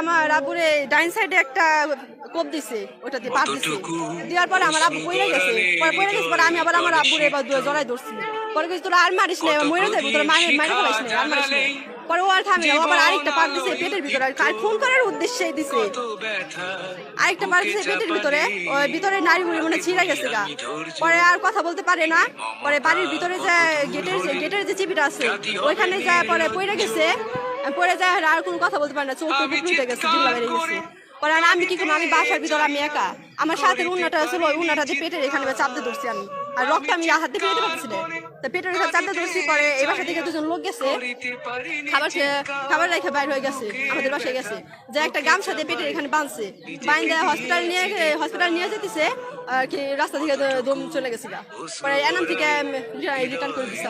আমার আব্বুরে ডাইন সাইডে একটা কোপ দিছে, ওটা দিয়ে পাত দিছে। দেওয়ার পরে আমার আব্বু পড়ে গেছে, পরে আমি আবার আমার আব্বুরে এবার জড়াই ধরছি। পরে কিছু তোরা আর মারিস না, মরে যাবো, তোরা মারি ফেলাইস না, আর মারিস না। পরে ও আর থামে না, ও আবার আরেকটা পাত দিছে পেটের ভিতরে, আর খুন করার উদ্দেশ্যেই দিছে। আরেকটা পাত দিছে পেটের ভিতরে, ওই ভিতরে নারী বুড়ি মনে ছিঁড়ে গেছে গা। পরে আর কথা বলতে পারে না। পরে বাড়ির ভিতরে যে গেটের যে চিপিটা আছে ওইখানে যায়, পরে পড়ে গেছে। পরে যায় আর কোনো কথা বলতে পারে না, চোখ উঠে গেছে, জিল্লা বেড়ে গেছে। পরে আর আমি কি করবো, আমি বাসার ভিতরে আমি একা, আমার সাথে উন্নাটা ছিল, ওই উন্নাটা দিয়ে পেটের এখানে চাপতে ধরছি আমি, আর রক্ত আমি হাতে পেতে পারছি না, তো পেটের এখানে চাপতে ধরছি। পরে এই বাসা থেকে দুজন লোক গেছে, খাবার রেখে বাইর হয়ে গেছে, আমাদের বাসায় গেছে, যে একটা গামছা দিয়ে পেটের এখানে বাঁধছে, বাইন্দা হসপিটাল নিয়ে যেতেছে আর কি, রাস্তা থেকে দম চলে গেছে গা। পরে এনাম থেকে রিটার্ন করে দিচ্ছে।